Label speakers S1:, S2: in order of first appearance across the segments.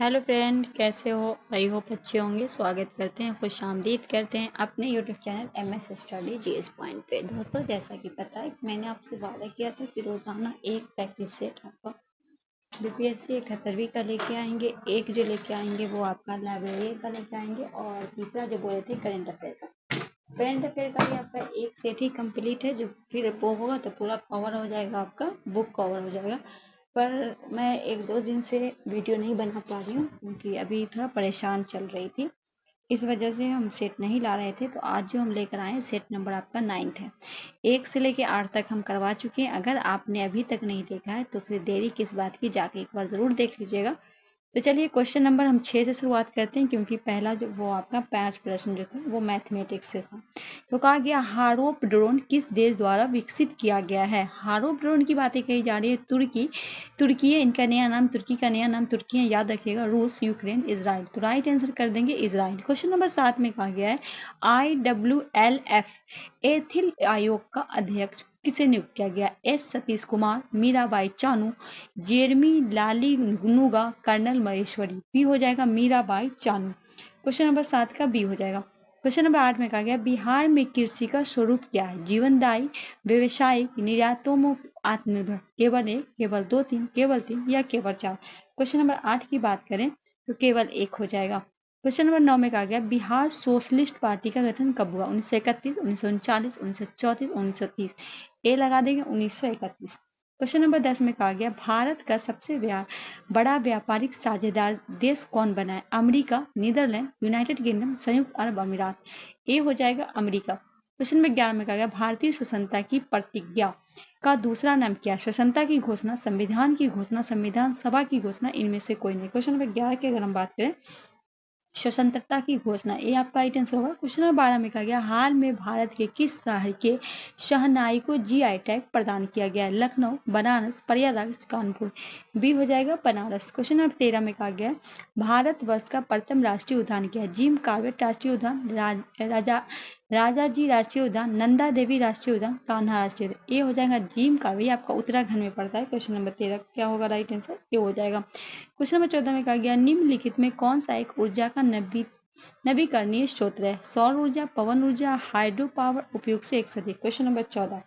S1: Hello friend, कैसे हो? I hope अच्छे होंगे। स्वागत करते हैं, खुश आमदीद करते हैं अपने YouTube channel MS study GS point पे। दोस्तों, जैसा कि पता है, मैंने आपसे वादा किया था कि रोजाना एक प्रैक्टिस सेट आपका BPSC 71वीं का लेके आएंगे। एक जो लेके आएंगे वो आपका लाइब्रेरी का लेके आएंगे, और तीसरा जो बोले थे करंट अफेयर का। करंट अफेयर का भी आपका एक सेट ही कंप्लीट है, जो फिर वो होगा तो पूरा कवर हो जाएगा, आपका बुक कवर हो जाएगा। पर मैं एक दो दिन से वीडियो नहीं बना पा रही हूँ, क्योंकि अभी थोड़ा परेशान चल रही थी। इस वजह से हम सेट नहीं ला रहे थे। तो आज जो हम लेकर आए, सेट नंबर आपका 9 है। 1 से लेके 8 तक हम करवा चुके हैं। अगर आपने अभी तक नहीं देखा है तो फिर देरी किस बात की, जाके एक बार ज़रूर देख लीजिएगा। तो चलिए, क्वेश्चन नंबर हम 6 से शुरुआत करते हैं, क्योंकि पहला जो वो आपका 5 प्रश्न जो था वो मैथमेटिक्स से था। तो कहा गया, हारोप ड्रोन किस देश द्वारा विकसित किया गया है? हारोप ड्रोन की बातें कही जा रही है। तुर्की है इनका नया नाम, तुर्की का नया नाम तुर्की है, याद रखिएगा। रूस, यूक्रेन, इजराइल। तो राइट आंसर कर देंगे इजराइल। क्वेश्चन नंबर 7 में कहा गया है, IWLF एथिल आयोग का अध्यक्ष किसे नियुक्त किया गया? S Satish Kumar, Mirabai Chanu, Jeremy Lalrinnunga, colonel Maheshwari. B हो जाएगा मीराबाई चानू। क्वेश्चन नंबर 7 का बी हो जाएगा। क्वेश्चन नंबर 8 में कहा गया, बिहार में कृषि का स्वरूप क्या है? जीवनदायी, व्यवसायिक, निर्यातोन्मुख, आत्मनिर्भर। केवल 1, केवल 2, 3, केवल 3 या केवल 4। क्वेश्चन नंबर 8 की बात करें तो केवल 1 हो जाएगा। क्वेश्चन नंबर 9 में कहा गया, बिहार सोशलिस्ट पार्टी का गठन कब हुआ? 1931, 1939, 1934, 1930। ए लगा देंगे 1931। क्वेश्चन नंबर 10 में कहा गया, भारत का सबसे बड़ा व्यापारिक साझेदार देश कौन बना है? अमेरिका, नीदरलैंड, यूनाइटेड किंगडम, संयुक्त अरब अमीरात। ए हो जाएगा अमेरिका। क्वेश्चन नंबर 11 में कहा गया, भारतीय स्वतंत्रता की प्रतिज्ञा का दूसरा नाम क्या है? स्वतंत्रता की घोषणा, संविधान की घोषणा, संविधान सभा की घोषणा, इनमें से कोई नहीं। क्वेश्चन नंबर 11 की अगर हम बात करें, स्वतंत्रता की घोषणा, ये आपका राइट आंसर होगा। क्वेश्चन नंबर 12 में कहा गया, हाल में भारत के किस शहर के शहनाई को GI टैग प्रदान किया गया है? लखनऊ, बनारस, प्रयागराज, कानपुर। बी हो जाएगा बनारस। क्वेश्चन नंबर 13 में कहा गया, भारतवर्ष का प्रथम राष्ट्रीय उद्यान क्या है? जिम कॉर्बेट राष्ट्रीय उद्यान, राजाजी राष्ट्रीय उद्यान, नंदा देवी राष्ट्रीय उद्यान, कान्हा राष्ट्रीय उद्यान। ये हो जाएगा जिम कॉर्बेट, ये आपका उत्तराखंड में पड़ता है। क्वेश्चन नंबर 13 क्या होगा राइट आंसर? ये हो जाएगा। क्वेश्चन नंबर 14 में कहा गया, निम्नलिखित में कौन सा एक ऊर्जा का नवीकरणीय स्रोत है? सौर ऊर्जा, पवन ऊर्जा, हाइड्रो पावर, उपयोग से एक से अधिक। क्वेश्चन नंबर 14,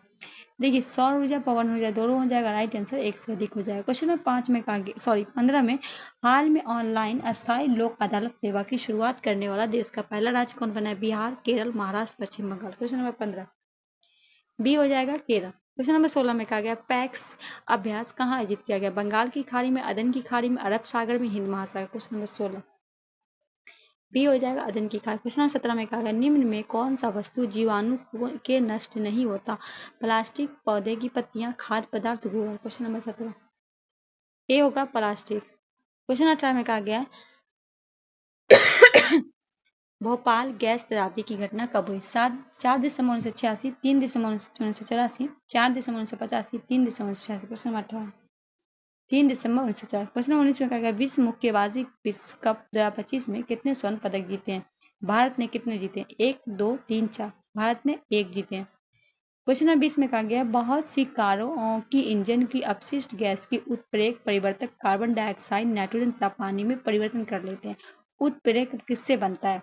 S1: देखिए, सौर ऊर्जा, पवन ऊर्जा दोनों हो जाएगा राइट आंसर, एक से अधिक हो जाएगा। क्वेश्चन नंबर 5 में कहा गया, सॉरी 15 में, हाल में ऑनलाइन अस्थायी लोक अदालत सेवा की शुरुआत करने वाला देश का पहला राज्य कौन बना है? बिहार, केरल, महाराष्ट्र, पश्चिम बंगाल। क्वेश्चन नंबर 15 बी हो जाएगा केरल। क्वेश्चन नंबर 16 में कहा गया, पैक्स अभ्यास कहाँ आयोजित किया गया? बंगाल की खाड़ी में, अदन की खाड़ी में, अरब सागर में, हिंद महासागर। क्वेश्चन नंबर 16 बी हो जाएगा अदन की खाड़ी। क्वेश्चन नंबर 17 में कहा गया, निम्न में कौन सा वस्तु जीवाणु के नष्ट नहीं होता? प्लास्टिक, पौधे की पत्तियां, खाद्य पदार्थ, गोबर। क्वेश्चन नंबर 17 ए होगा प्लास्टिक। क्वेश्चन 18 में कहा गया, भोपाल गैस त्रासदी की घटना कब हुई? 4 दिसंबर 1986, 3 दिसंबर 1984, 4 दिसंबर 1985, 3 दिसंबर 1986। क्वेश्चन नंबर 18 3 दिसंबर 1904। क्वेश्चन नंबर 19 में कहा गया, विश्व मुक्केबाजी विश्व कप 2025 में कितने स्वर्ण पदक जीते हैं? भारत ने कितने जीते हैं? 1, 2, 3, 4। भारत ने 1 जीते हैं। क्वेश्चन नंबर 20 में कहा गया, बहुत सी कारों की इंजन की अपशिष्ट गैस की उत्प्रेरक परिवर्तक कार्बन डाइऑक्साइड नाइट्रोजन तथा पानी में परिवर्तन कर लेते हैं। उत्प्रेरक किससे बनता है?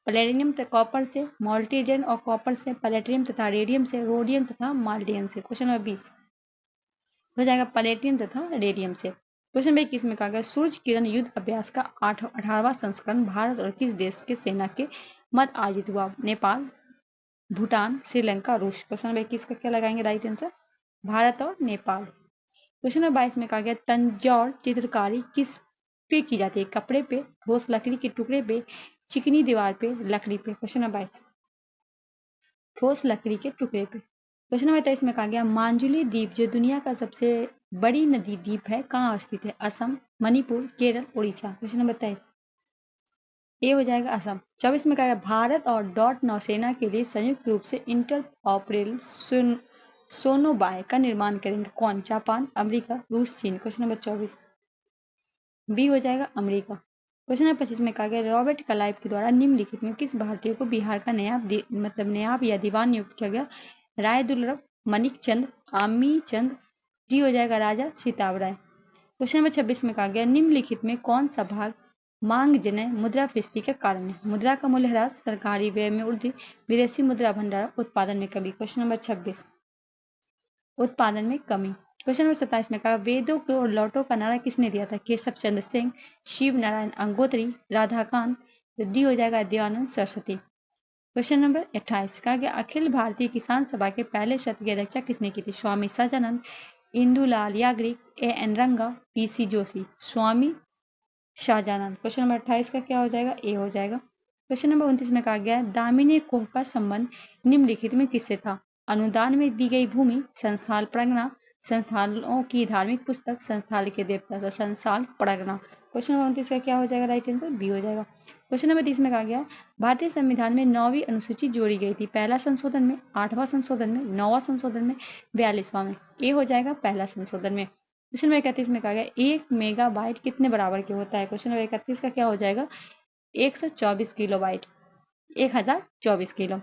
S1: पैलेडियम तथा कॉपर से, मोल्टेजन और कॉपर से, पैलेडियम तथा रेडियम से, रोडियम तथा माल्डियम से। क्वेश्चन नंबर 20 हो जाएगा पैलेडियम तथा रेडियम से। क्वेश्चन नंबर 21 में कहा गया, सूर्य किरण युद्ध अभ्यास का 18वां संस्करण भारत और किस देश के सेना के मध्य आयोजित हुआ? नेपाल, भूटान, श्रीलंका, रूस। क्वेश्चन नंबर 21 का क्या लगाएंगे राइट आंसर? भारत और नेपाल। क्वेश्चन नंबर 22 में कहा गया, तंजौर चित्रकारी किस पे की जाती है? कपड़े पे, ठोस लकड़ी के टुकड़े पे, चिकनी दीवार पे, लकड़ी पे। क्वेश्चन नंबर 22 ठोस लकड़ी के टुकड़े पे। क्वेश्चन नंबर 23 में कहा गया, मांजुली द्वीप जो दुनिया का सबसे बड़ी नदी द्वीप है, कहाँ स्थित है? असम, मणिपुर, केरल, उड़ीसा। क्वेश्चन नंबर 23 ये हो जाएगा असम। 24 में कहा गया, भारत और डॉट नौसेना के लिए संयुक्त रूप से इंटर ऑपरेल सोनोबाय का निर्माण करेंगे कौन? जापान, अमेरिका, रूस, चीन। क्वेश्चन नंबर 24 बी हो जाएगा अमेरिका। क्वेश्चन नंबर 25 में कहा गया, रॉबर्ट क्लाइव के द्वारा निम्नलिखित में किस भारतीय को बिहार का नायब या दीवान नियुक्त किया गया? राय दुर्लभ, मणिक चंद, आमी चंद। डी हो जाएगा राजा सीताव राय। क्वेश्चन नंबर 26 में कहा गया, निम्नलिखित में कौन सा भाग मांग जन्य मुद्रास्फीति का कारण है। मुद्रा का मूल्य ह्रास, सरकारी व्यय में वृद्धि, विदेशी मुद्रा भंडार, उत्पादन में कमी। क्वेश्चन नंबर 26, उत्पादन में कमी। क्वेश्चन नंबर 27 में कहा वेदों को लौटो का नारा किसने दिया था? केशव चंद्र सिंह, शिव नारायण अंगोत्री, राधाकांत। डी हो जाएगा दयानंद सरस्वती। क्वेश्चन नंबर 28 कहा गया अखिल भारतीय किसान सभा के पहले सत्र की अध्यक्षता किसने की थी? स्वामी सजानंद, इंदुलाल याग्निक, A.N. रंगा, P.C. जोशी। स्वामी शाहजानंद। क्वेश्चन नंबर 28 का क्या हो जाएगा? ए हो जाएगा। क्वेश्चन नंबर 29 में कहा गया दामिनी कुंभ का संबंध निम्नलिखित में किससे था? अनुदान में दी गई भूमि, संस्थान प्रगना, संस्थानों की धार्मिक पुस्तक, संस्थान के देवता। तो संस्थान प्रगना। क्वेश्चन नंबर 29 का क्या हो जाएगा? राइट आंसर बी हो जाएगा। क्वेश्चन नंबर 30 में कहा गया भारतीय संविधान में 9वीं अनुसूची जोड़ी गई थी। पहला संशोधन में, 8वां संशोधन में, 9वां संशोधन में, 42वां में। ए हो जाएगा पहला संशोधन में। क्वेश्चन नंबर 31 में कहा गया 1 मेगाबाइट कितने बराबर के होता है? क्वेश्चन नंबर 31 का क्या हो जाएगा? 124 किलोबाइट, 1024 किलो।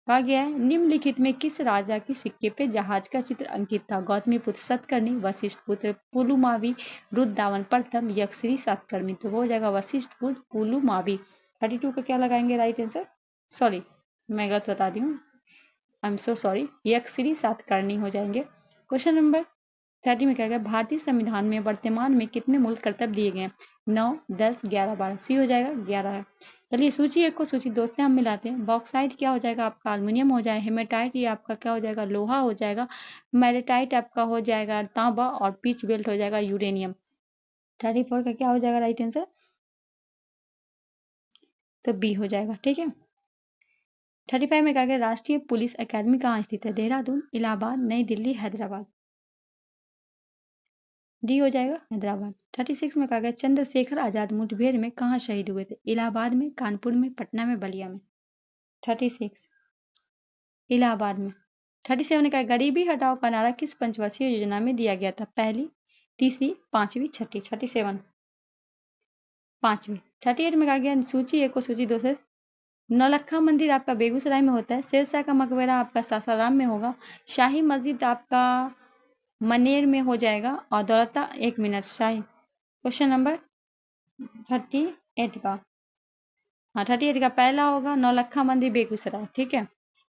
S1: कहा गया है निम्नलिखित में किस राजा के सिक्के पे जहाज का चित्र अंकित था? गौतमी पुत्र सतकर्णी, वशिष्ठ पुत्र पुलुमावी, रुद्रदामन प्रथम, यक्षश्री सातकर्णी। तो वो हो जाएगा वशिष्ठ पुत्र पुलुमावी। 32 का क्या लगाएंगे राइट आंसर? सॉरी मैं गलत बता दी हूँ, I am so sorry, Yagnashri Satakarni हो जाएंगे। क्वेश्चन नंबर 30 में क्या गया भारतीय संविधान में वर्तमान में कितने मूल कर्तव्य दिए गए हैं? 9, 10, 11, 12। सी हो जाएगा 11 है। चलिए सूची 1 को सूची 2 से हम मिलाते हैं। बॉक्साइट क्या हो जाएगा आपका? अल्युमिनियम हो जाएगा। हेमेटाइट ये आपका क्या हो जाएगा? लोहा हो जाएगा। मैलेटाइट आपका हो जाएगा तांबा, और पिच बेल्ट हो जाएगा यूरेनियम। 34 का क्या हो जाएगा राइट आंसर? तो बी हो जाएगा। ठीक है। 35 में कहा गया राष्ट्रीय पुलिस अकादमी कहाँ स्थित है? देहरादून, इलाहाबाद, नई दिल्ली, हैदराबाद। डी हो जाएगा हैदराबाद। 36 में कहा गया चंद्रशेखर आजाद मुठभेड़ में कहाँ शहीद हुए थे? इलाहाबाद में, कानपुर में, पटना में, बलिया में। 36 इलाहाबाद में। 37 का गरीबी हटाओ का नारा किस पंचवर्षीय योजना में दिया गया था? पहली, तीसरी, पांचवी, छठी। 37 पांचवी। 38 में कहा गया सूची 1 को सूची 2 से नौलखा मंदिर आपका बेगूसराय में होता है। शेरशाह का मकबरा आपका सासाराम में होगा। शाही मस्जिद आपका मनेर में हो जाएगा। और दौलता 1 मिनट शाही। क्वेश्चन नंबर 38 का, हाँ 38 का पहला होगा नौलखा मंदिर बेगूसराय। ठीक है।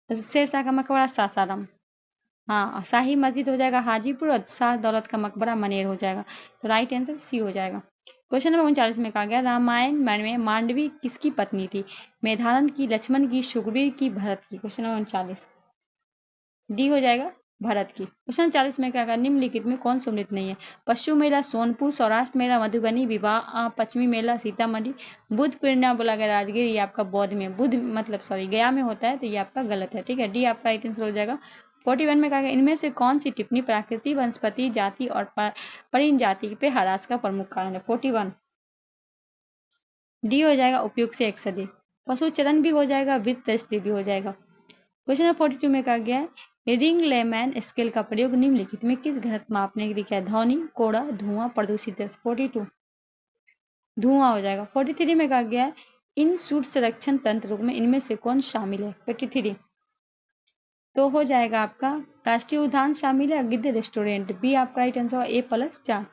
S1: शेरशाह का मकबरा सासाराम, हाँ शाही मस्जिद हो जाएगा हाजीपुर, और शाह दौलत का मकबरा मनेर हो जाएगा। तो राइट आंसर सी हो जाएगा। क्वेश्चन नंबर 39 में कहा गया रामायण में मांडवी किसकी पत्नी थी? मेधानंद की, लक्ष्मण की, सुग्रीव की, भरत की। क्वेश्चन नंबर 39 डी हो जाएगा भरत की। क्वेश्चन 40 में क्या कहा निम्नलिखित में कौन सम्मिलित नहीं है? पश्चिम मेला सोनपुर, सौराष्ट्र मेला मधुबनी, विवाह पश्चिमी मेला सीतामढ़ी, बुद्ध पूर्णिमा बोला गया राजगीर, ये आपका बौद्ध में, बुद्ध मतलब सॉरी गया में होता है, तो ये आपका गलत है। ठीक है। डी आपका राइट आंसर हो जाएगा। 41 में कहा गया इनमें से कौन सी टिप्पणी प्राकृतिक वनस्पति जाति और परिन जाति पे ह्रास का प्रमुख कारण है? 41 डी हो जाएगा उपयुक्त से एक सदी। पशु चरण भी हो जाएगा, वित्त स्थिति भी हो जाएगा। क्वेश्चन नंबर 42 में कहा गया है रिंग लेमैन स्केल का प्रयोग निम्नलिखित में किस घनत्व मापने के लिए किया है? ध्वनि, कोड़ा, धुआं, प्रदूषित। 42 धुआं हो जाएगा। 43 में कहा गया है इन सूट संरक्षण तंत्र में इनमें से कौन शामिल है? 43 तो हो जाएगा आपका राष्ट्रीय उद्यान शामिल है, गिद्ध रेस्टोरेंट। बी आपका राइट आंसर A+4।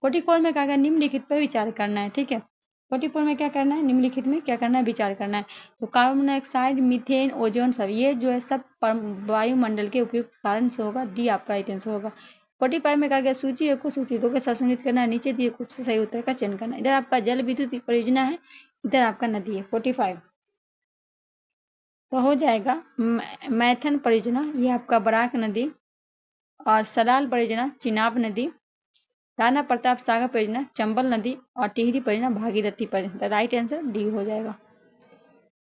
S1: 44 में कहा गया निम्नलिखित पर विचार करना है। ठीक है। 44 में क्या करना है? निम्नलिखित में क्या करना है? विचार करना है। तो कार्बन मोनोऑक्साइड, मीथेन, ओजोन सब ये जो है सब वायुमंडल के उपयुक्त कारण से होगा। डी आपका राइट आंसर होगा। 45 में कहा गया सूची 1 को सूची 2 के साथ सम्मिलित करना है। नीचे दिए कुछ सही उत्तर का चयन करना है। इधर आपका जल विद्युत परियोजना है, इधर आपका नदी है। 45 तो हो जाएगा मैथन परियोजना, ये आपका बराक नदी, और सलाल परियोजना चिनाब नदी, राणा प्रताप सागर परियोजना चंबल नदी, और टिहरी परियोजना भागीरथी परियोजना। तो राइट आंसर डी हो जाएगा।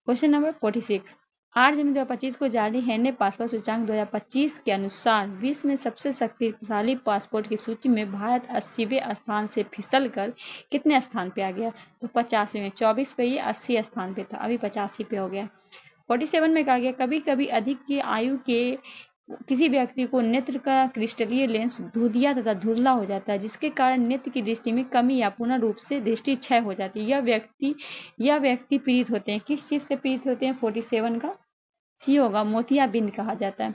S1: क्वेश्चन नंबर 46 8 जनवरी 2025 को जारी हैने पासपोर्ट सूचांक 2025 के अनुसार विश्व में सबसे शक्तिशाली पासपोर्ट की सूची में भारत 80वें स्थान से फिसल कर कितने स्थान पे आ गया? तो 85 24 पे ये 80 स्थान पे था, अभी 85 पे हो गया। 47 में कहा गया कभी कभी अधिक की आयु के किसी व्यक्ति को नेत्र का क्रिस्टलीय लेंस धुंधिया तथा धुंधला हो जाता है, जिसके कारण नेत्र की दृष्टि में कमी या पूर्ण रूप से दृष्टि क्षय हो जाती है। यह व्यक्ति पीड़ित होते हैं, किस चीज से पीड़ित होते हैं? 47 का सी होगा, मोतियाबिंद कहा जाता है।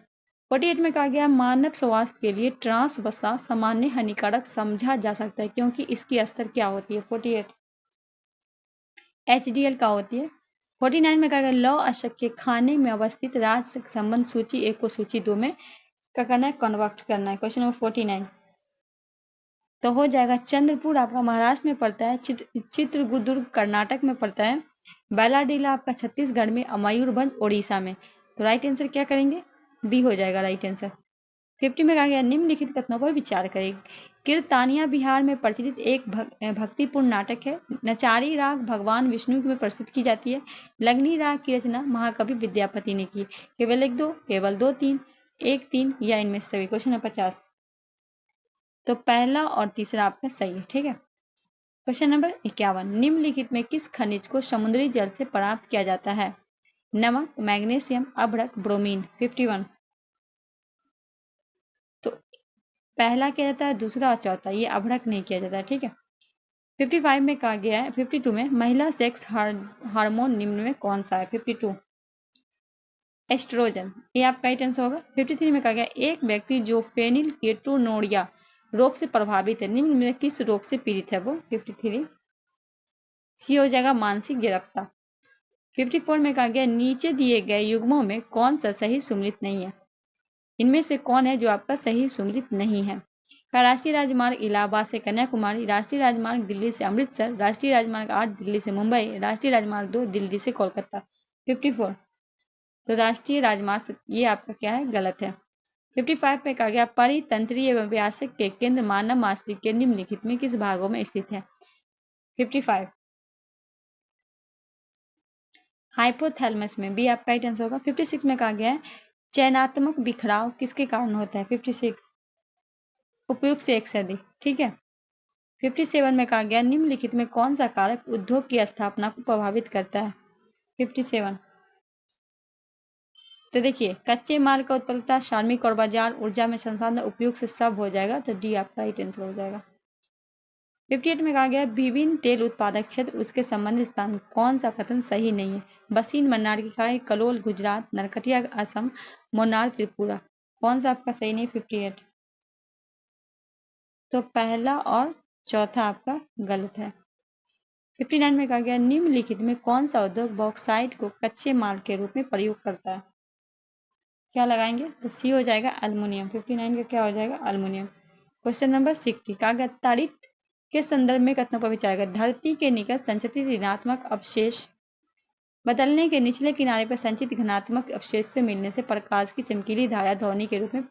S1: 48 में कहा गया मानव स्वास्थ्य के लिए ट्रांस वसा सामान्य हानिकारक समझा जा सकता है क्योंकि इसकी स्तर क्या होती है? 48 HDL का होती है। 49 में कहा गया लौ अशक के खाने में अवस्थित राज्य संबंध सूची 1 को सूची 2 में क्या करना है, कन्वर्ट करना है। क्वेश्चन नंबर 49 तो हो जाएगा चंद्रपुर आपका महाराष्ट्र में पड़ता है, चित्रदुर्ग कर्नाटक में पड़ता है, बैलाडीला आपका छत्तीसगढ़ में, मयूरभंज उड़ीसा में। तो राइट आंसर क्या करेंगे, बी हो जाएगा राइट आंसर। 50 में कहा गया निम्नलिखित कथनों पर विचार करें। कीर्तानिया बिहार में प्रचलित एक भक्तिपूर्ण नाटक है। नचारी राग भगवान विष्णु में प्रस्तुत की जाती है। लगनी राग की रचना महाकवि विद्यापति ने की। केवल 1 2, केवल 2 3, 1 3 या इनमें से सभी। क्वेश्चन नंबर 50 तो पहला और तीसरा आपका सही है, ठीक है। क्वेश्चन नंबर 51 निम्नलिखित में किस खनिज को समुद्री जल से प्राप्त किया जाता है। नमक, मैग्नीशियम, अभ्रक, ब्रोमीन। 51 तो पहला किया जाता है, दूसरा और चौथा ये अभ्रक नहीं किया जाता है, ठीक है। 55 में कहा गया है, 52 में महिला सेक्स हार्मोन निम्न में कौन सा है। 52 एस्ट्रोजन, ये आपका राइट आंसर होगा। 53 में कहा गया एक व्यक्ति जो फेनिल केटोनूरिया रोग से प्रभावित है, निम्न में किस रोग से पीड़ित है वो। 53 सी हो जाएगा मानसिक गिरफ्तार। 54 में कहा गया नीचे दिए गए युग्मों में कौन सा सही सुमेलित नहीं है। इनमें से कौन है जो आपका सही सुमेलित नहीं है। राष्ट्रीय राजमार्ग इलाहाबाद से कन्याकुमारी, राष्ट्रीय राजमार्ग दिल्ली से अमृतसर, राष्ट्रीय राजमार्ग 8 दिल्ली से मुंबई, राष्ट्रीय राजमार्ग 2 दिल्ली से कोलकाता। 54 तो राष्ट्रीय राजमार्ग ये आपका क्या है, गलत है। 55 में कहा गया परितंत्रीय एवं व्यासक के केंद्र मानव मस्तिष्क के निम्नलिखित में किस भागों में स्थित है। 55 हाइपोथैलेमस में, बी आपका राइट आंसर होगा। 56 में कहा गया है चयनात्मक बिखराव किसके कारण होता है। 56 उपयुक्त से एक से अधिक, ठीक है। 57 में कहा गया निम्नलिखित में कौन सा कारक उद्योग की स्थापना को प्रभावित करता है। 57 तो देखिए कच्चे माल का उत्पादकता, श्रमिक और बाजार, ऊर्जा में संसाधन, उपयोग से सब हो जाएगा, तो डी आपका राइट आंसर हो जाएगा। 58 में कहा गया विभिन्न तेल उत्पादक क्षेत्र उसके संबंधित स्थान कौन सा कथन सही नहीं है। बसीन मन्नार की खाई, कलोल गुजरात, नरकटिया असम, मोनार त्रिपुरा। कौन सा आपका सही नहीं। 58 तो पहला और चौथा आपका गलत है। 59 में कहा गया निम्नलिखित में कौन सा उद्योग बॉक्साइट को कच्चे माल के रूप में प्रयोग करता है। क्या लगाएंगे, तो सी हो जाएगा अल्मुनियम। 59 का क्या हो जाएगा, अल्मुनियम। क्वेश्चन नंबर 60 कहा गया तड़ित के संदर्भ में कथनों पर विचार करें। धरती के निकट संचित ऋणात्मक अवशेष बदलने के निचले किनारे पर संचित धनात्मक अवशेष से मिलने से प्रकाश की चमकीली धारा ध्वनि के रूप में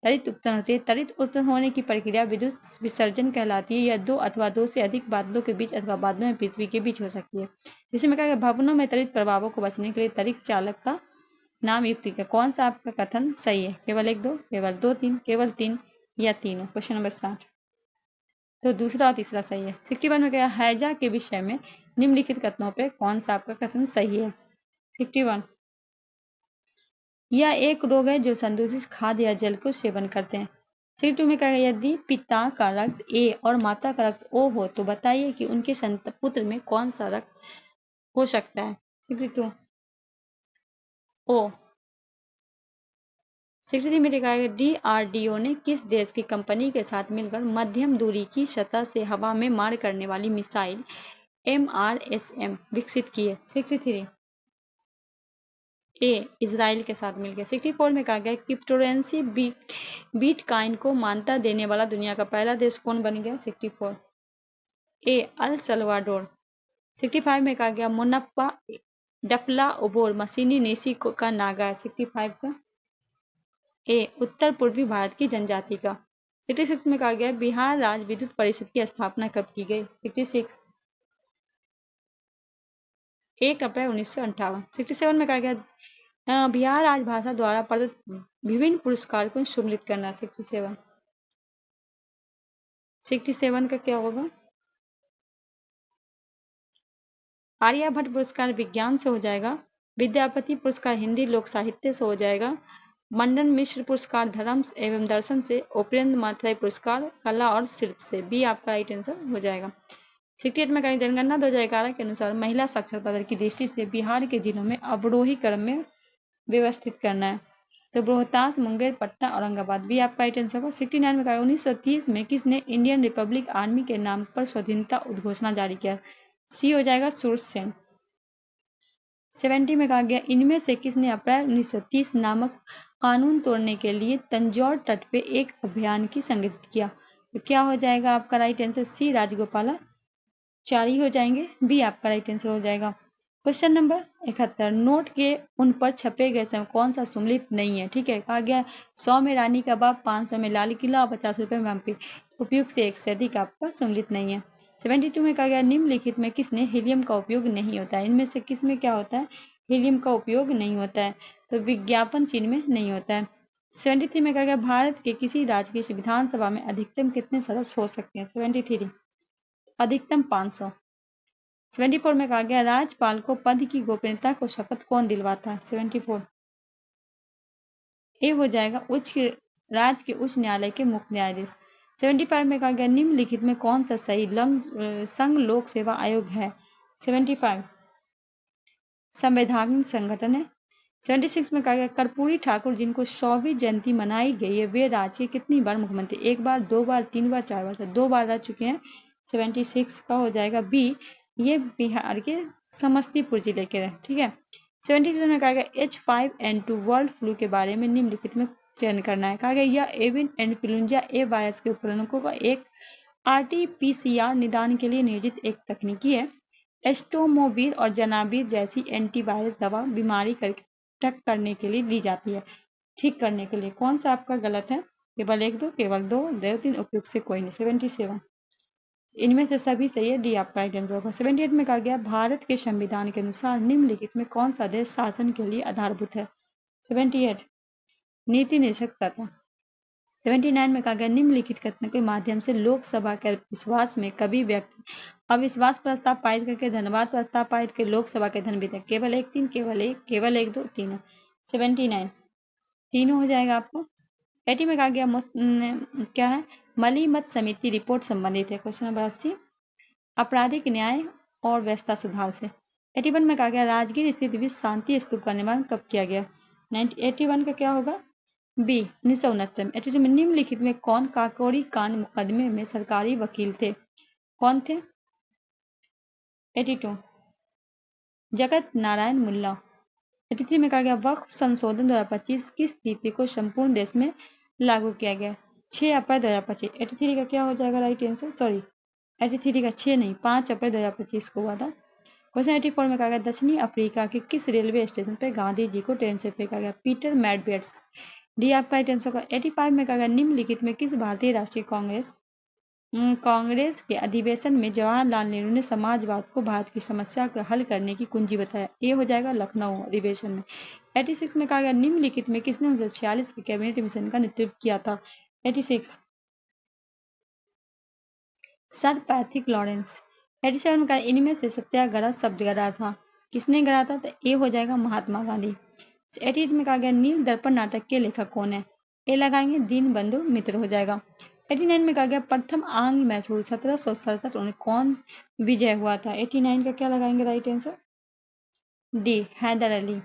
S1: तड़ित उत्पन्न होती है। तड़ित उत्पन्न होने की प्रक्रिया विद्युत विसर्जन कहलाती है। यह 2 अथवा 2 से अधिक बादलों के बीच अथवा बादलों में पृथ्वी के बीच हो सकती है। जिसमें कहा गया भवनों में तड़ित प्रभावों को बचने के लिए तड़ित चालक का नाम युक्ति का कौन सा आपका कथन सही है। केवल 1 2, केवल 2 3, केवल 3 या तीनों। क्वेश्चन नंबर 60 तो दूसरा और तीसरा सही है। 61 में कहा हैजा के विषय में निम्नलिखित कथनों पे कौन सा आपका कथन सही है। 61 यह एक रोग है जो संदूषित खाद्य या जल को सेवन करते हैं। 62 में कहा यदि पिता का रक्त ए और माता का रक्त ओ हो तो बताइए कि उनके पुत्र में कौन सा रक्त हो सकता है। 62 ओ। 63 में लिखा है DRDO ने किस देश की कंपनी के साथ मिलकर मध्यम दूरी की सतह से हवा में मार करने वाली मिसाइल MRSM विकसित की है। 63 ए इजराइल के साथ मिलकर। 64 में कहा गया क्रिप्टोकरेंसी बिटकॉइन को मान्यता देने वाला दुनिया का पहला देश कौन बन गया। 64 ए अल सल्वाडोर। 65 में कहा गया मुनप्पा डफला ओबोर मशीनी नेसी का नागा है। 65 का ए उत्तर पूर्वी भारत की जनजाति का। 66 में कहा गया बिहार राज्य विद्युत परिषद की स्थापना कब की गई। 66 1 अप्रैल 1958। 67 में कहा गया बिहार राजभाषा द्वारा प्रदत्त विभिन्न पुरस्कार को सम्मिलित करना। 67 का क्या होगा, आर्यभट्ट पुरस्कार विज्ञान से हो जाएगा, विद्यापति पुरस्कार हिंदी लोक साहित्य से हो जाएगा, मंडन मिश्र पुरस्कार धर्म एवं दर्शन से, उपरेंद्र माथुर पुरस्कार कला और शिल्प से। बी आपका राइट आंसर हो जाएगा। 68 में कहा जनगणना 2011 के अनुसार महिला साक्षरता दर की दृष्टि से बिहार के जिलों में अवरोही क्रम में व्यवस्थित करना है, तो रोहतास, मुंगेर, पटना, औरंगाबाद। भी आपका राइट आंसर होगा। 69 में कहा 1930 में किसने इंडियन रिपब्लिक आर्मी के नाम पर स्वाधीनता उद्घोषणा जारी किया। सी हो जाएगा सुरसेन। 70 में कहा गया इनमें से किसने अप्रैल 1930 नामक कानून तोड़ने के लिए तंजौर तट पे एक अभियान की संगठित किया? तो क्या हो जाएगा आपका राइट आंसर? सी राजगोपालाचारी हो जाएंगे। बी आपका राइट आंसर हो जाएगा। क्वेश्चन नंबर 71 नोट के उन पर छपे गए समय कौन सा सुमलित नहीं है? ठीक है, कहा गया 100 में रानी का बाप, 500 में लाल किला और 50 रुपए में हम्पी। उपयुक्त से एक से अधिक आपका सुमलित नहीं है। 72 में कहा गया निम्नलिखित में किसने हीलियम का उपयोग नहीं होता है? इनमें से किसमें क्या होता है? हीलियम का उपयोग नहीं होता है। तो विज्ञापन चिन्ह में नहीं होता है। 73 में कहा गया भारत के किसी राज्य की विधानसभा में अधिकतम कितने सदस्य हो सकते हैं? 73 अधिकतम 500। 74 में कहा गया राज्यपाल को पद की गोपनीयता को शपथ कौन दिलवाता है? 74 ए हो जाएगा राज्य के उच्च न्यायालय के मुख्य न्यायाधीश। 75 में कहा गया निम्नलिखित में कौन सा सही संघ लोक सेवा आयोग है? 75 संवैधानिक संगठन है। 76 में कहा गया कर्पूरी ठाकुर जिनको 100वीं जयंती मनाई गई है वे राज्य के कितनी बार मुख्यमंत्री? 1 बार, 2 बार, 3 बार, 4 बार? 2 बार रह चुके हैं। 76 का हो जाएगा बी, ये बिहार के समस्तीपुर जिले के रहे। ठीक है। 77 में कहा गया H5N2 वर्ल्ड फ्लू के बारे में निम्नलिखित में चयन करना है। कहा गया यह एवियन इन्फ्लुएंजा ए वायरस के उपकरणों का एक RT-PCR निदान के लिए नियोजित एक तकनीकी है। एस्टोमोविर और जनाविर जैसी एंटीवायरस दवा बीमारी ठीक करने के लिए दी जाती है। ठीक करने के लिए कौन सा आपका गलत है? केवल 1 2, केवल 2 2 3, उपयुक्त से कोई नहीं। 77 इनमें से सभी सही है। डी आपका राइट आंसर होगा। 78 में कहा गया भारत के संविधान के अनुसार निम्नलिखित में कौन सा देश शासन के लिए आधारभूत है? 78 नीति निरपेक्षता था। 79 में कहा गया निम्नलिखित कथन के माध्यम से लोकसभा के विश्वास में कभी व्यक्ति अविश्वास प्रस्ताव पारित करके धन्यवाद प्रस्ताव पारित के लोकसभा के धन विधेयक केवल 1 3, केवल 1 2 3। 79 तीनों हो जाएगा आपको। 80 में कहा गया क्या है? मली मत समिति रिपोर्ट संबंधित है। क्वेश्चन नंबर 80 आपराधिक न्याय और व्यवस्था सुधार से। 81 में कहा गया राजगीर स्थित विश्व शांति स्तूप का निर्माण कब किया गया? 81 का क्या होगा? बी 1969 में। 82 में निम्नलिखित में कौन काकोरी कांड मुकदमे में सरकारी वकील थे? कौन थे? 82 जगत नारायण मुल्ला। 83 में कहा गया वक्फ संशोधन 2025 किस तिथि को संपूर्ण देश में लागू किया गया? 6 अप्रैल 2025। 83 का क्या हो जाएगा राइट आंसर? सॉरी 83 का 6 नहीं 5 अप्रैल 2025 को हुआ था। क्वेश्चन 84 में कहा गया दक्षिणी अफ्रीका के किस रेलवे स्टेशन पर गांधी जी को ट्रेन से फेंका गया? पीटर मैडबेट्स। डी आपका राइट आंसर होगा। 85 में कहा गया निम्नलिखित में किस भारतीय राष्ट्रीय कांग्रेस के अधिवेशन में जवाहरलाल नेहरू ने समाजवाद को भारत की समस्या को हल करने की कुंजी बताया? ये हो जाएगा लखनऊ अधिवेशन में। 86 में कहा गया निम्नलिखित में किसने 1946 के कैबिनेट मिशन का नेतृत्व किया था? 86 सर पैट्रिक लॉरेंस। 87 में कहा इनमें से सत्याग्रह शब्द गढ़ा था? किसने गढ़ा था? तो ए हो जाएगा महात्मा गांधी। 88 में कहा गया नील दर्पण नाटक के लेखक कौन है? ए लगाएंगे दीनबंधु मित्र हो जाएगा। 89 में कहा गया प्रथम आंग्ल मैसूर 1767 में कौन विजय हुआ था? 89 का क्या लगाएंगे right answer? D Haidar Ali.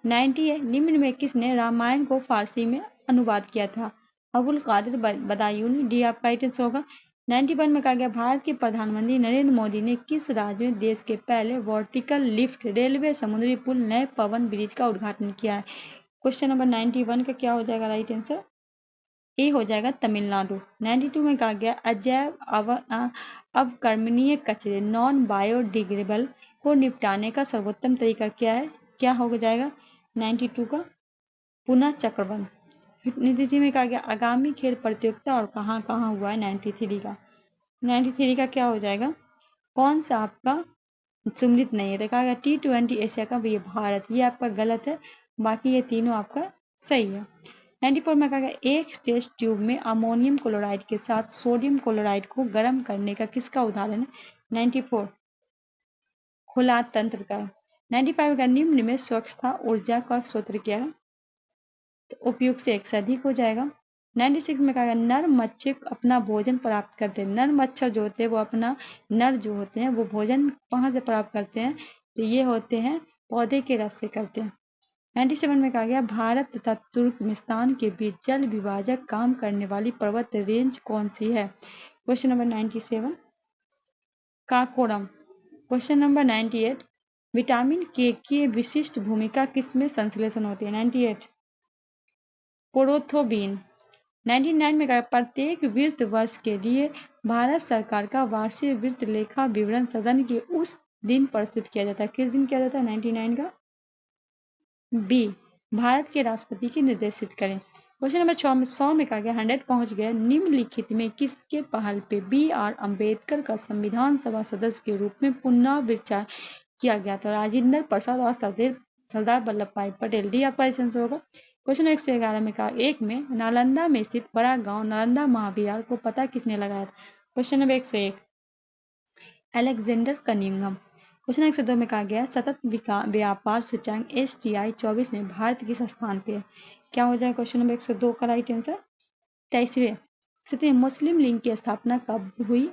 S1: 90 है निम्न में किसने रामायण को फारसी में अनुवाद किया था? अबुल कादिर बदायूनी। डी आपका राइट आंसर होगा। 91 में कहा गया भारत के प्रधानमंत्री नरेंद्र मोदी ने किस राज्य में देश के पहले वर्टिकल लिफ्ट रेलवे समुद्री पुल नए पवन ब्रिज का उद्घाटन किया है? क्वेश्चन नंबर 91 का क्या हो जाएगा राइट आंसर? ए हो जाएगा तमिलनाडु। 92 में कहा गया अजैव अवकरणीय कचरे नॉन बायोडिग्रेडेबल को निपटाने का सर्वोत्तम तरीका क्या है? क्या हो जाएगा 92 का? पुनः चक्रण। 93 में कहा गया आगामी खेल प्रतियोगिता और कहाँ कहाँ हुआ है? 93 का क्या हो जाएगा? कौन सा आपका सुमिलित नहीं है? तो कहा गया T20 एशिया कप ये भारत, ये आपका गलत है। बाकी ये तीनों आपका सही है। 94 में कहा गया एक टेस्ट ट्यूब में अमोनियम क्लोराइड के साथ सोडियम क्लोराइड को गर्म करने का किसका उदाहरण है? 94 खुला तंत्र का। 95 का निम्न में स्वच्छता ऊर्जा का स्रोत क्या है? तो उपयुक्त से एक से अधिक हो जाएगा। 96 में कहा गया नर मच्छर अपना भोजन प्राप्त करते हैं। नर मच्छर जो होते हैं वो अपना नर जो होते हैं वो भोजन कहाँ से प्राप्त करते हैं? तो ये होते हैं पौधे के रस से करते हैं। 97 में कहा गया भारत तथा तुर्कमेनिस्तान के बीच जल विभाजक काम करने वाली पर्वत रेंज कौन सी है? Question number 97 Karakoram. Question number 98, vitamin के की विशिष्ट भूमिका किसमें संश्लेषण होती है? 98, पोरोथोबीन। 99 में कहा प्रत्येक वित्त वर्ष के लिए भारत सरकार का वार्षिक वित्त लेखा विवरण सदन के उस दिन प्रस्तुत किया जाता है। किस दिन किया जाता है 99 का? बी, भारत के राष्ट्रपति की निर्देशित करें। क्वेश्चन नंबर 100 में कहा गया 100 पहुंच गया, निम्नलिखित में किसके पहल पे बी.आर. अम्बेडकर का संविधान सभा सदस्य के रूप में पुनः विचार किया गया था? राजेंद्र प्रसाद और सरदार वल्लभ भाई पटेल। डी आपका आंसर होगा। क्वेश्चन 111 में कहा, एक में नालंदा में स्थित बड़ा गांव नालंदा महाविहार को पता किसने लगाया था? Question number 101, Alexander Cunningham. Question 102 में कहा गया सतत व्यापार सूचकांक STI 24 में भारत किस स्थान पे है? क्या हो जाएगा क्वेश्चन नंबर 102 का राइट आंसर? 23वें। मुस्लिम लीग की स्थापना कब हुई?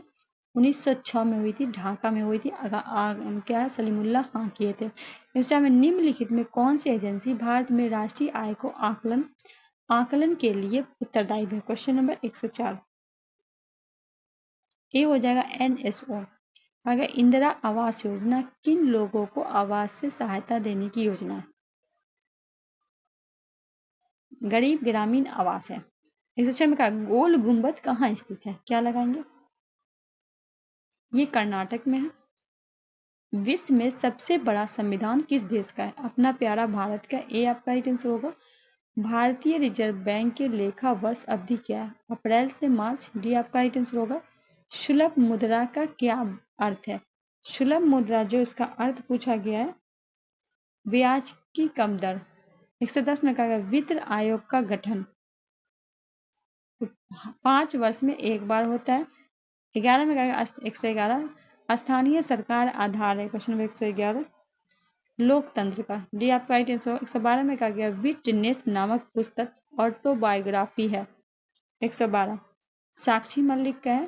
S1: 1906 में हुई थी, ढाका में हुई थी। क्या सलीमुल्लाह खां किए थे। इस टाइम में निम्नलिखित में कौन सी एजेंसी भारत में राष्ट्रीय आय को आकलन के लिए उत्तरदायी है? क्वेश्चन नंबर 104, ए हो जाएगा NSO। अगर इंदिरा आवास योजना किन लोगों को आवास से सहायता देने की योजना है? गरीब ग्रामीण आवास है। 106 में कहा गोल गुंबद कहाँ स्थित है? क्या लगाएंगे? ये कर्नाटक में है। विश्व में सबसे बड़ा संविधान किस देश का है? अपना प्यारा भारत का। ए आपका राइट आंसर होगा। भारतीय रिजर्व बैंक के लेखा वर्ष अवधि क्या है? अप्रैल से मार्च। डी आपका राइट आंसर होगा। सुलभ मुद्रा का क्या अर्थ है? सुलभ मुद्रा जो इसका अर्थ पूछा गया है, ब्याज की कम दर। 110 में कहा गया वित्त आयोग का गठन 5 वर्ष में एक बार होता है। 11 में कहा गया 111 स्थानीय सरकार आधार है। क्वेश्चन नंबर 111 लोकतंत्र का। डी आपका राइट आंसर। 112 में कहा गया विटनेस नामक पुस्तक ऑटोबायोग्राफी है। 112 साक्षी मलिक का है।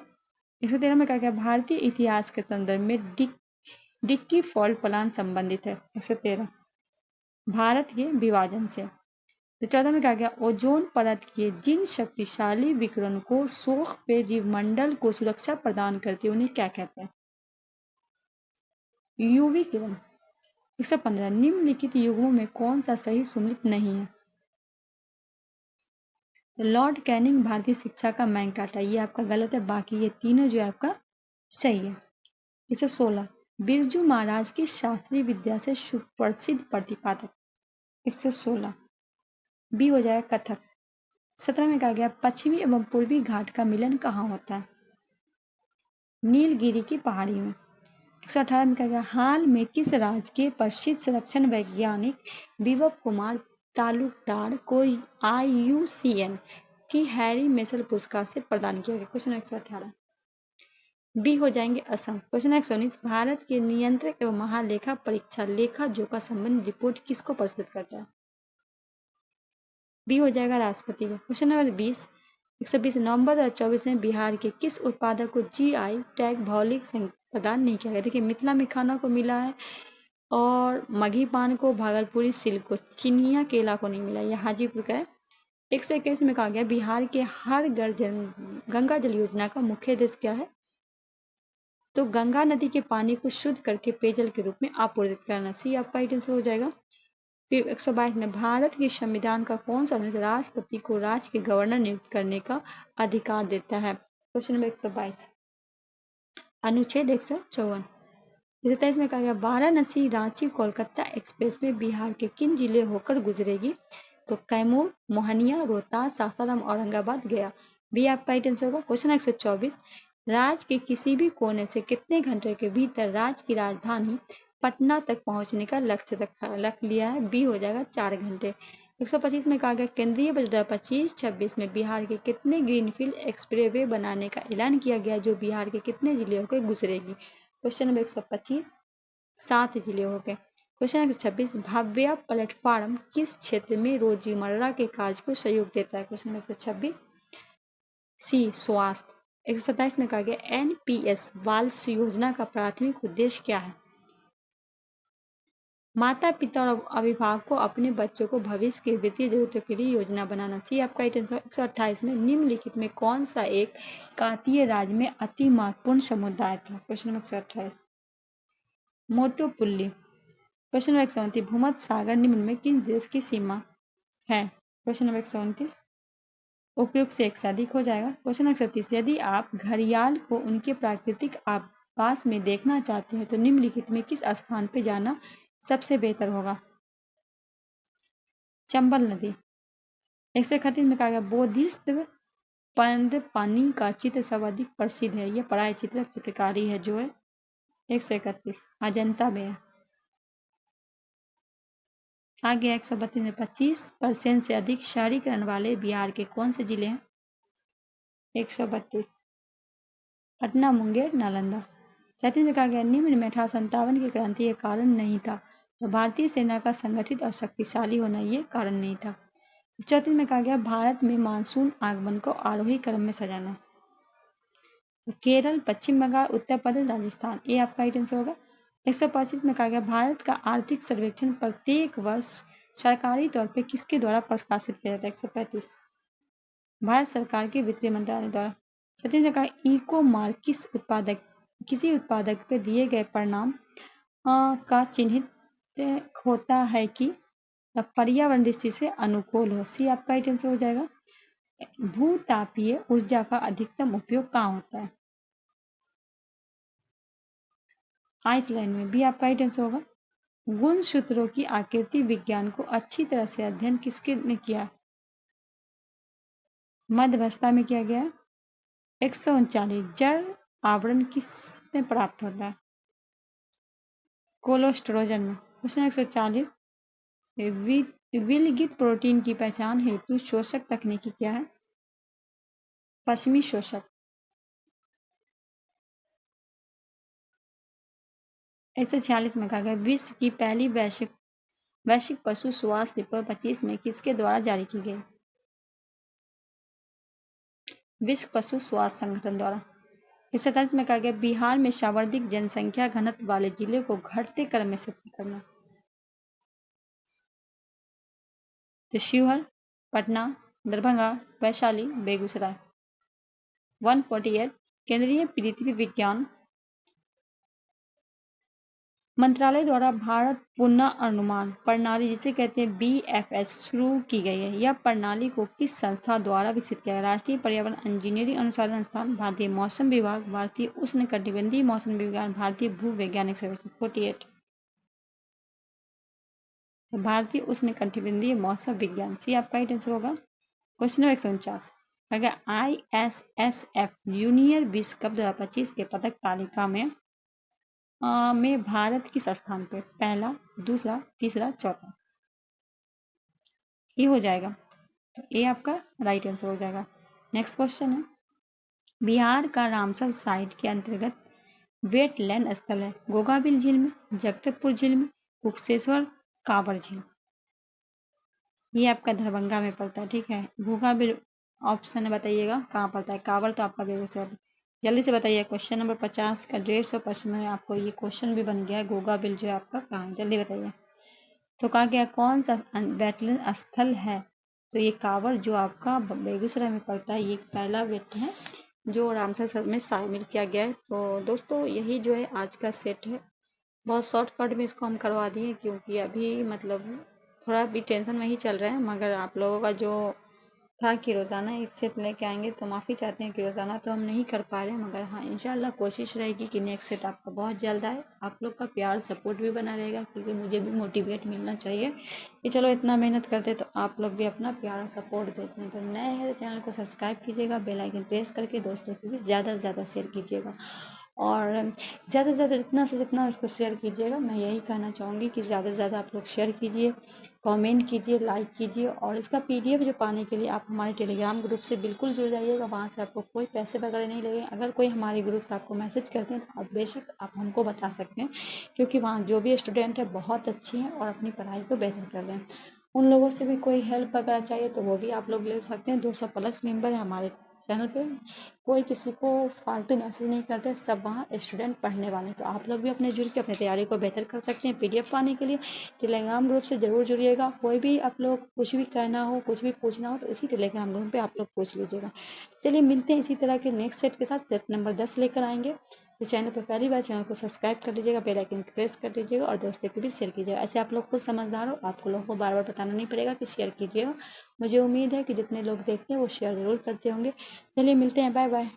S1: 113 में कहा गया भारतीय इतिहास के संदर्भ में डिक्की फॉल्ट प्लान संबंधित है। 113 भारत के विभाजन से। तो 14 में कहा गया ओजोन परत के जिन शक्तिशाली विकिरण को सोख पे जीवमंडल को सुरक्षा प्रदान करती है उन्हें क्या कहते हैं? यूवी किरण। 115 निम्नलिखित युग्मों में कौन सा सही सुमेलित नहीं है? लॉर्ड कैनिंग भारतीय शिक्षा का मैग्नाटा, ये आपका गलत है, बाकी ये तीनों जो है आपका सही है। 116 बिरजू महाराज की शास्त्रीय विद्या से सुप्रसिद्ध प्रतिपादक। 116 बी हो जाएगा कथक। 17 में कहा गया पश्चिमी एवं पूर्वी घाट का मिलन कहाँ होता है? नीलगिरी की पहाड़ी में। 118 में कहा गया हाल में किस राज्य के प्रसिद्ध संरक्षण वैज्ञानिक विभव कुमार तालुकदार को IUCN की हैरी मेसल पुरस्कार से प्रदान किया गया? क्वेश्चन 118 बी हो जाएंगे असम। क्वेश्चन 119 भारत के नियंत्रक एवं महालेखा परीक्षा लेखा जोखा संबंधी रिपोर्ट किसको प्रस्तुत करता है? बी हो जाएगा राष्ट्रपति का। क्वेश्चन नंबर 20 120 नवंबर 2024 में बिहार के किस उत्पादक को GI टैग भौगोलिक प्रदान नहीं किया गया? देखिए मिथिला मिखाना को मिला है और मघी पान को, भागलपुरी सिल्क को, चिनिया केला को नहीं मिला। यह हाजीपुर का है। 121 में कहा गया बिहार के हर घर गंगा जल योजना का मुख्य उद्देश्य क्या है? तो गंगा नदी के पानी को शुद्ध करके पेयजल के रूप में आपूर्तित करना। सी आपका राइट आंसर हो जाएगा। फिर 122 में भारत के संविधान का कौन सा अनुच्छेद राष्ट्रपति को राज्य के गवर्नर नियुक्त करने का अधिकार देता है? क्वेश्चन नंबर 122 अनुच्छेद 154। 123 में कहा गया वाराणसी रांची कोलकाता एक्सप्रेस में बिहार के किन जिले होकर गुजरेगी? तो कैमूर, मोहनिया, रोहतास, सासाराम, औरंगाबाद, गया। बी आपका राइट आंसर होगा। क्वेश्चन 124 राज्य के किसी भी कोने से कितने घंटे के भीतर राज्य की राजधानी पटना तक पहुंचने का लक्ष्य रख लिया है? बी हो जाएगा 4 घंटे। 125 में कहा गया केंद्रीय बजट 25-26 में बिहार के कितने ग्रीनफील्ड एक्सप्रेसवे बनाने का ऐलान किया गया जो बिहार के कितने जिले होकर गुजरेगी? क्वेश्चन नंबर 125 7 जिले हो गए। क्वेश्चन नंबर 126 भव्य प्लेटफॉर्म किस क्षेत्र में रोजमर्रा के कार्य को सहयोग देता है? क्वेश्चन नंबर 126 सी स्वास्थ्य। 127 में कहा गया NPS बाल योजना का प्राथमिक उद्देश्य क्या है? माता पिता और अभिभावक को अपने बच्चों को भविष्य की वित्तीय जरूरतों के लिए योजना बनाना। सी आपका राइट आंसर। 128 में निम्नलिखित में कौन सा एक कातीय राज्य में अति महत्वपूर्ण समुदाय था? Question number 128 मोटोपुल्ली। क्वेश्चन नंबर 129, भूमध्य सागर निम्न में किस देश की सीमा है? क्वेश्चन नंबर 129 उपयुक्त से एक से अधिक हो जाएगा। क्वेश्चन नंबर 130, यदि आप घड़ियाल को उनके प्राकृतिक आवास में देखना चाहते हैं तो निम्नलिखित में किस स्थान पर जाना सबसे बेहतर होगा? चंबल नदी। 131 में कहा गया बोधिस्थ पंदपानी का चित्र सर्वाधिक प्रसिद्ध है। यह पराय चित्रकारी है जो है। 131 अजंता में है। आगे 132 में 25% से अधिक शहरीकरण वाले बिहार के कौन से जिले हैं? 132 पटना, मुंगेर, नालंदा। 33 में कहा गया निम्न में 1857 की क्रांति के कारण नहीं था तो भारतीय सेना का संगठित और शक्तिशाली होना ये कारण नहीं था। 34 में कहा गया भारत में मानसून आगमन को आरोही क्रम में सजाना। तो केरल, पश्चिम बंगाल, उत्तर प्रदेश, राजस्थान, ये आपका राइट आंसर होगा। 125 में कहा गया भारत का आर्थिक सर्वेक्षण प्रत्येक वर्ष सरकारी तौर पर किसके द्वारा प्रकाशित किया जाता है? 135 भारत सरकार के वित्तीय मंत्रालय द्वारा। 36 में कहा इको मार्क किसी उत्पादक पे दिए गए परिणाम का चिन्हित होता है कि पर्यावरण दृष्टि से अनुकूल हो। सी आपका राइट आंसर हो जाएगा। भूतापीय ऊर्जा का अधिकतम उपयोग कहाँ होता है? आइसलैंड में। बी आपका राइट आंसर होगा। गुणसूत्रों की आकृति विज्ञान को अच्छी तरह से अध्ययन किसके ने किया? मध्यवस्था में किया गया। 139 जड़ आवरण किस में प्राप्त होता है? कोलोस्ट्रोजन में। क्वेश्चन 140 विलगित प्रोटीन की पहचान हेतु शोषक तकनीकी क्या है? पश्चिमी शोषक। 146 में कहा गया विश्व की पहली वैश्विक पशु स्वास्थ्य रिपोर्ट 25 में किसके द्वारा जारी की गई? विश्व पशु स्वास्थ्य संगठन द्वारा। 147 में कहा गया बिहार में सर्वाधिक जनसंख्या घनत्व वाले जिले को घटते क्रम में शिफ्ट करना। तो शिवहर, पटना, दरभंगा, वैशाली, बेगूसराय। 148 केंद्रीय पृथ्वी विज्ञान मंत्रालय द्वारा भारत पुनर्अनुमान प्रणाली जिसे कहते हैं BFS शुरू की गई है। यह प्रणाली को किस संस्था द्वारा विकसित किया गया? राष्ट्रीय पर्यावरण इंजीनियरिंग अनुसंधान संस्थान, भारतीय मौसम विभाग, भारतीय उष्णकटिबंधीय मौसम विज्ञान, भारतीय भूवैज्ञानिक सर्वेक्षण। 48 तो भारतीय उष्णकटिबंधीय मौसम विज्ञान। सी आपका राइट आंसर होगा। क्वेश्चन नंबर 149 अगर ISSF जूनियर विश्व कप 2025 के पदक तालिका में भारत किस स्थान पे? पहला, दूसरा, तीसरा, चौथा। ये हो जाएगा। तो ये आपका राइट आंसर हो जाएगा। नेक्स्ट क्वेश्चन है बिहार का रामसर साइट के अंतर्गत वेटलैंड स्थल है गोगाबिल झील में, जगतपुर झील में, कुशेश्वर कांवर झील। ये आपका दरभंगा में पड़ता है। ठीक है, गोगाबिल ऑप्शन बताइएगा कहाँ पड़ता है। कांवर तो आपका बेगूसराय। जल्दी से बताइए। क्वेश्चन नंबर 50 का 150 प्रश्न में आपको ये क्वेश्चन भी बन गया। गोगाबिल जो है आपका कहाँ है? जल्दी बताइए। तो कहा गया कौन सा वेटलैंड स्थल है? तो ये कांवर जो आपका बेगूसराय में पड़ता है, ये पहला वेट है जो रामसर में शामिल किया गया है। तो दोस्तों यही जो है आज का सेट है। बहुत शॉर्टकट में इसको हम करवा दिए क्योंकि अभी मतलब थोड़ा भी टेंशन में ही चल रहा है। मगर आप लोगों का जो था कि रोज़ाना एक सेट लेके आएंगे तो माफ़ी चाहते हैं कि रोज़ाना तो हम नहीं कर पा रहे हैं। मगर हाँ इंशाल्लाह कोशिश रहेगी कि नेक्स्ट सेट आपका बहुत जल्द आए। आप लोग का प्यार सपोर्ट भी बना रहेगा क्योंकि मुझे भी मोटिवेट मिलना चाहिए कि चलो इतना मेहनत करते तो आप लोग भी अपना प्यार और सपोर्ट देते हैं। तो नए हैं तो चैनल को सब्सक्राइब कीजिएगा, बेल आइकन प्रेस करके दोस्तों को भी ज़्यादा से ज़्यादा शेयर कीजिएगा और ज़्यादा से ज़्यादा जितना से जितना इसको शेयर कीजिएगा। मैं यही कहना चाहूँगी कि ज़्यादा से ज़्यादा आप लोग शेयर कीजिए, कमेंट कीजिए, लाइक कीजिए और इसका PDF जो पाने के लिए आप हमारे टेलीग्राम ग्रुप से बिल्कुल जुड़ जाइएगा। वहाँ से आपको कोई पैसे वगैरह नहीं लगेंगे। अगर कोई हमारे ग्रुप से आपको मैसेज करते हैं तो आप बेशक आप हमको बता सकते हैं क्योंकि वहाँ जो भी स्टूडेंट है बहुत अच्छी हैं और अपनी पढ़ाई को बेहतर कर रहे हैं। उन लोगों से भी कोई हेल्प वगैरह चाहिए तो वो भी आप लोग ले सकते हैं। 200+ मेंबर है हमारे चैनल पे। कोई किसी को फालतू मैसेज नहीं करते, सब वहाँ स्टूडेंट पढ़ने वाले। तो आप लोग भी अपने जुड़ के अपनी तैयारी को बेहतर कर सकते हैं। PDF पाने के लिए टेलीग्राम ग्रुप से जरूर जुड़िएगा। कोई भी आप लोग कुछ भी कहना हो, कुछ भी पूछना हो तो इसी टेलीग्राम ग्रुप पे आप लोग पूछ लीजिएगा। चलिए मिलते हैं इसी तरह के नेक्स्ट सेट के साथ। सेट नंबर 10 लेकर आएंगे। तो चैनल पर पहली बार चैनल को सब्सक्राइब कर लीजिएगा, बेल आइकन प्रेस कर लीजिएगा और दोस्तों को भी शेयर कीजिएगा। ऐसे आप लोग खुद समझदार हो, आपको लोगों को बार बार बताना नहीं पड़ेगा कि शेयर कीजिएगा। मुझे उम्मीद है कि जितने लोग देखते हैं वो शेयर ज़रूर करते होंगे। चलिए मिलते हैं, बाय बाय।